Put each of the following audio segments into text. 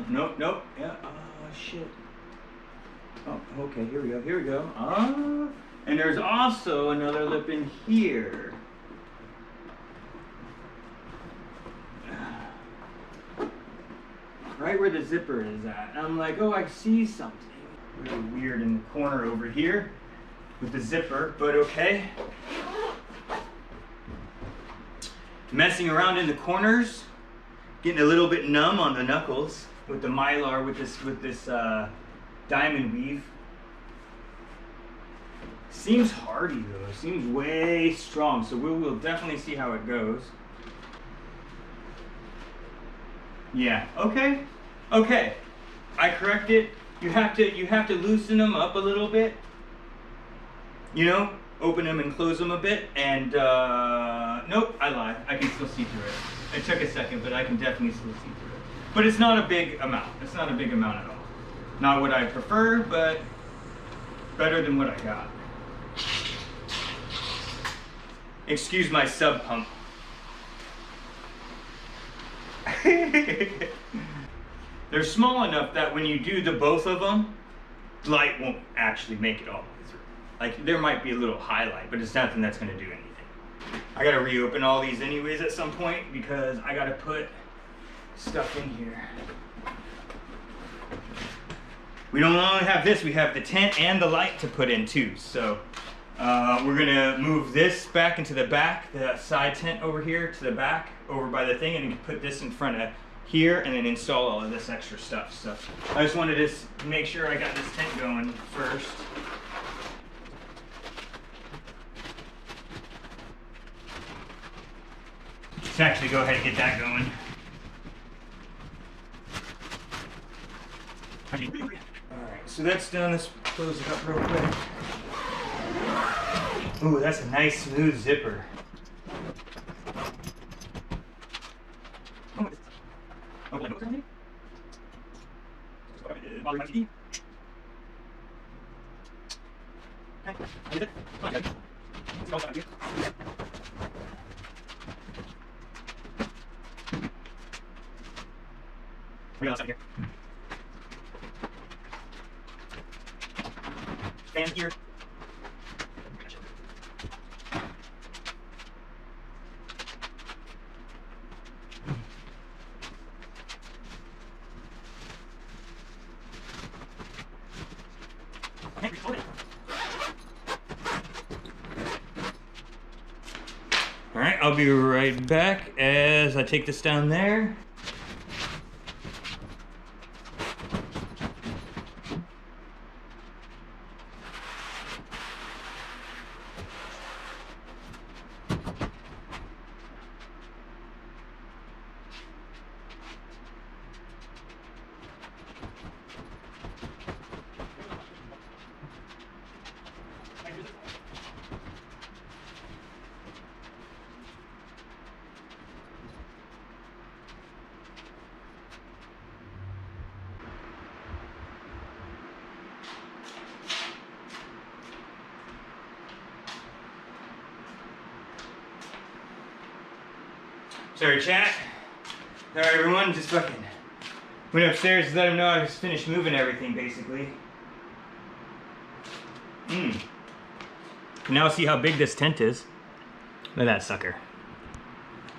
Nope, nope. Yeah. Oh shit. Oh, okay. Here we go. Here we go. Ah. And there's also another lip in here. Right where the zipper is at. And I'm like, oh, I see something. Really weird in the corner over here with the zipper, but okay. Messing around in the corners, getting a little bit numb on the knuckles with the Mylar with this diamond weave. Seems hardy though. Seems way strong. So we will definitely see how it goes. Yeah. Okay. Okay. I correct it. You have to loosen them up a little bit. You know, open them and close them a bit. And nope, I lied. I can still see through it. It took a second, but I can definitely still see through it. But it's not a big amount. It's not a big amount at all. Not what I prefer, but better than what I got. Excuse my sub pump. They're small enough that when you do the both of them, light won't actually make it all the way through. Like there might be a little highlight, but it's nothing that's gonna do anything. I gotta reopen all these anyways at some point because I gotta put stuff in here. We don't only have this, we have the tent and the light to put in too. So we're gonna move this back into the back, the side tent over here to the back, over by the thing, and put this in front of here and then install all of this extra stuff. So I just wanted to make sure I got this tent going first. Let's actually go ahead and get that going. Alright, so that's done. Let's close it up real quick. Ooh, that's a nice smooth zipper. Stand here. All right, I'll be right back as I take this down there. Sorry, chat. Sorry, everyone. Just fucking went upstairs to let him know I was finished moving everything, basically. You can now see how big this tent is. Look at that sucker.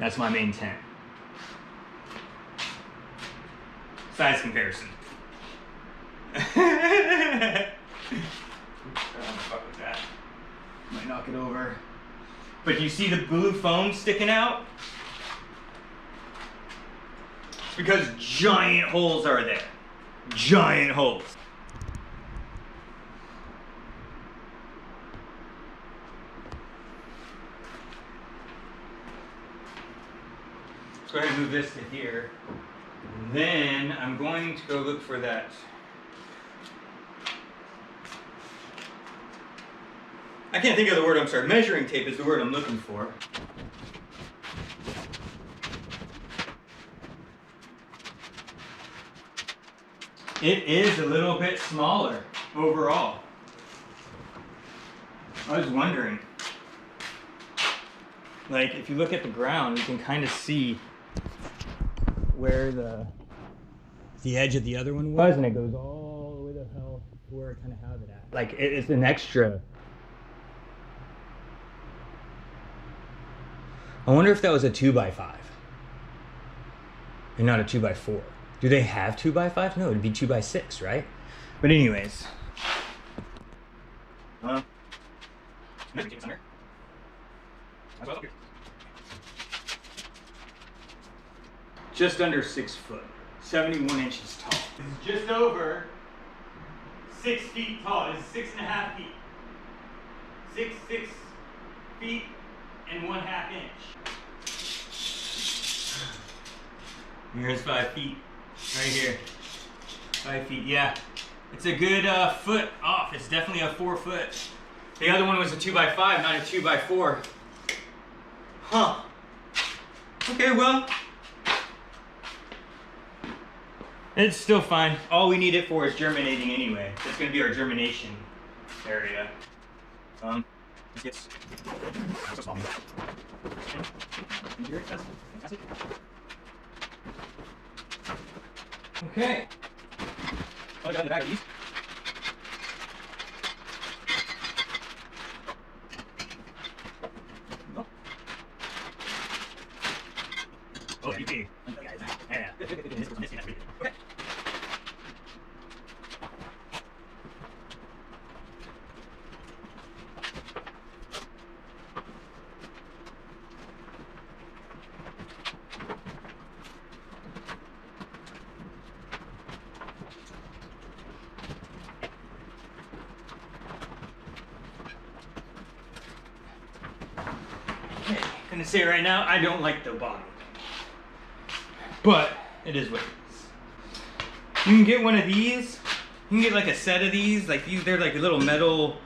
That's my main tent. Size comparison. Oops, I don't wanna fuck with that. Might knock it over. But you see the blue foam sticking out? It's because giant holes are there. Giant holes. Let's go ahead and move this to here. Then I'm going to go look for that. I can't think of the word, I'm sorry. Measuring tape is the word I'm looking for. It is a little bit smaller overall. I was wondering. Like, if you look at the ground, you can kind of see where the the edge of the other one was, and it goes all the way to hell to where I kind of have it at. Like it's an extra. I wonder if that was a 2x5 and not a 2x4. Do they have 2x5? No, it'd be 2x6, right? But anyways. Just under 6 foot, 71 inches tall. It's just over 6 feet tall. It's 6.5 feet. 6 feet and 1/2 inch. Here's 5 feet, right here. 5 feet, yeah. It's a good foot off. It's definitely a 4 foot. The other one was a 2x5, not a 2x4. Huh. Okay, well, it's still fine. All we need it for is germinating anyway. That's gonna be our germination area. Yes. Okay. Oh, I got the bag of these. Oh, you see. Yeah. Okay. I'm gonna say right now, I don't like the bottom. But it is what it is. You can get one of these. You can get like a set of these. Like these, they're like little metal,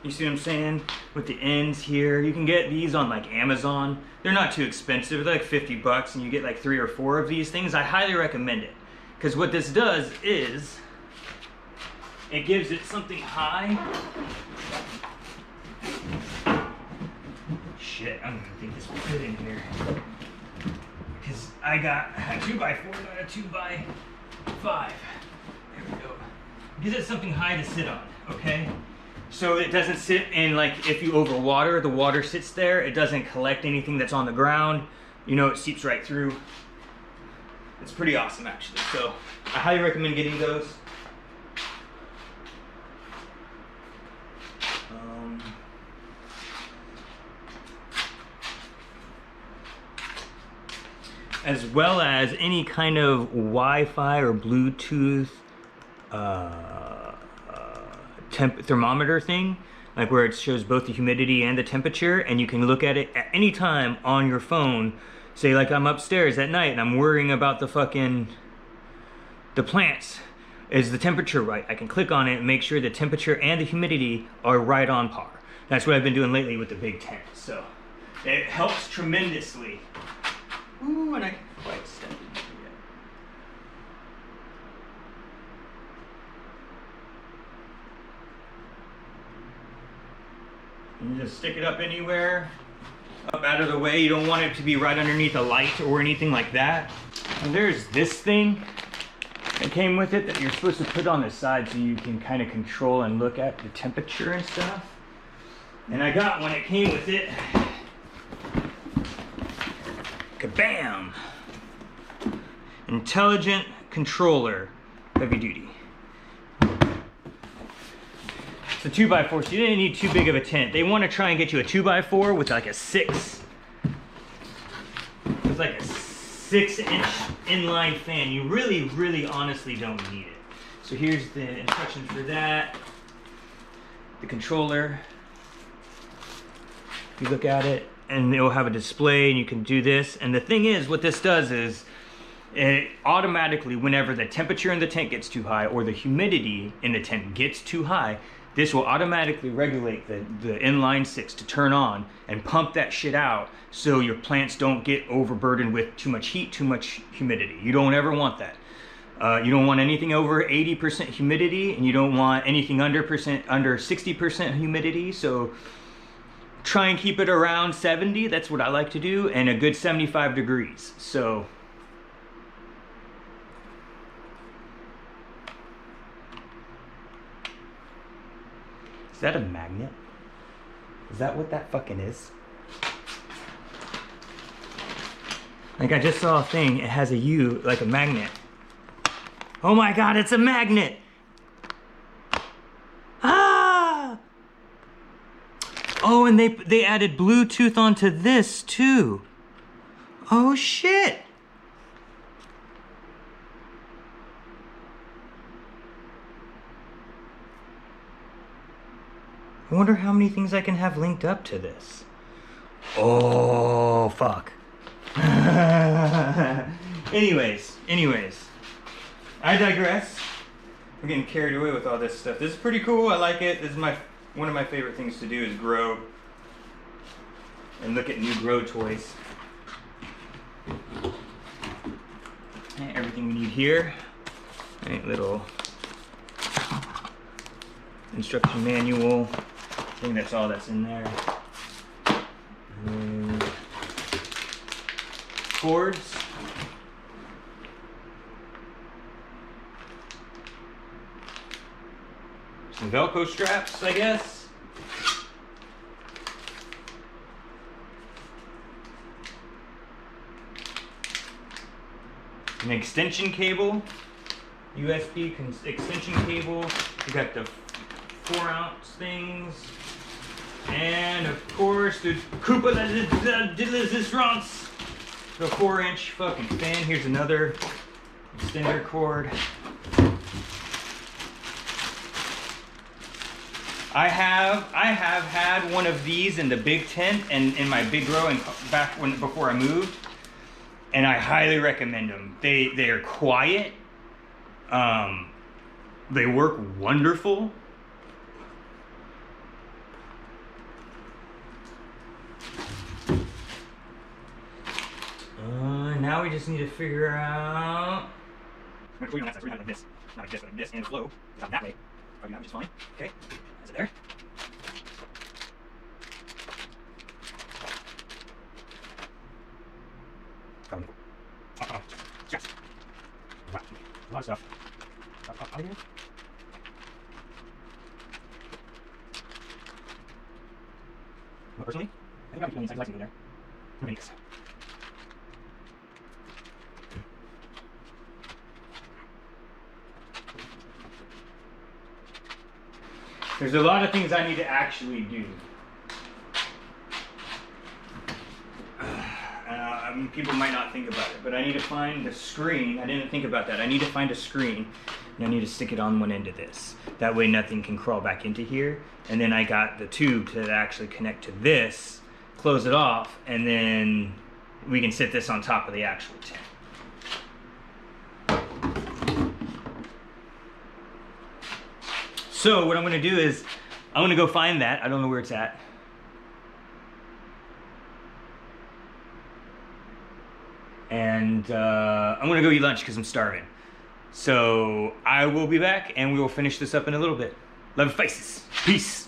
you see what I'm saying? With the ends here. You can get these on like Amazon. They're not too expensive. They're like 50 bucks and you get like 3 or 4 of these things. I highly recommend it. Because what this does is, it gives it something high. Shit, I don't even think this will fit in here. Because I got a 2x4, not a 2x5. There we go. Gives it something high to sit on, okay? So it doesn't sit in, like, if you overwater, the water sits there. It doesn't collect anything that's on the ground. You know, it seeps right through. It's pretty awesome, actually. So I highly recommend getting those. As well as any kind of Wi-Fi or Bluetooth thermometer thing, like where it shows both the humidity and the temperature, and you can look at it at any time on your phone. Say like I'm upstairs at night and I'm worrying about the plants. Is the temperature right? I can click on it and make sure the temperature and the humidity are right on par. That's what I've been doing lately with the Big Tent. So it helps tremendously. Ooh, and I can't quite step in here yet. You just stick it up anywhere, up out of the way. You don't want it to be right underneath a light or anything like that. And there's this thing that came with it that you're supposed to put on the side so you can kind of control and look at the temperature and stuff. And I got one, it came with it. Kabam! Intelligent controller, heavy duty. It's a 2x4, so you didn't need too big of a tent. They want to try and get you a 2x4 with like a 6. With like a 6-inch inline fan. You really, really honestly don't need it. So here's the instructions for that. The controller. If you look at it, and it will have a display and you can do this. And the thing is, what this does is it automatically, whenever the temperature in the tent gets too high or the humidity in the tent gets too high, this will automatically regulate the inline 6 to turn on and pump that shit out so your plants don't get overburdened with too much heat, too much humidity. You don't ever want that. You don't want anything over 80% humidity, and you don't want anything under 60% humidity. So try and keep it around 70. That's what I like to do, and a good 75 degrees. So Is that a magnet? Is that what that fucking is? Like, I just saw a thing, it has a U, like a magnet. Oh my god, it's a magnet! Ah! Oh, and they added Bluetooth onto this too. Oh shit! I wonder how many things I can have linked up to this. Oh, fuck. anyways, I digress. I'm getting carried away with all this stuff. This is pretty cool. I like it. This is one of my favorite things to do is grow and look at new grow toys. And everything we need here. Right, little instruction manual. I think that's all that's in there. Cords. Some Velcro straps, I guess. An extension cable. USB extension cable. You got the 4-ounce things. And of course, the Koopa Resistance. The 4-inch fucking fan. Here's another extender cord. I have had one of these in the big tent and in my big grow and before I moved, and I highly recommend them. They are quiet. They work wonderful. Now we just need to figure out. I'm going to put it on that side, so we're not like this. Not like this, but like this, and the flow is out that way. Probably not just fine. Okay, is it there? Yes. Wow. A lot of stuff. Out of here. Well, personally, I think I'm feeling inside. I like to go there. I'm gonna There's a lot of things I need to actually do. People might not think about it, but I need to find the screen. I didn't think about that. I need to find a screen, and I need to stick it on one end of this. That way nothing can crawl back into here. And then I got the tube to actually connect to this, close it off, and then we can sit this on top of the actual tent. So what I'm gonna do is, I'm gonna go find that. I don't know where it's at. And I'm gonna go eat lunch because I'm starving. So I will be back and we will finish this up in a little bit. Love and faces. Peace.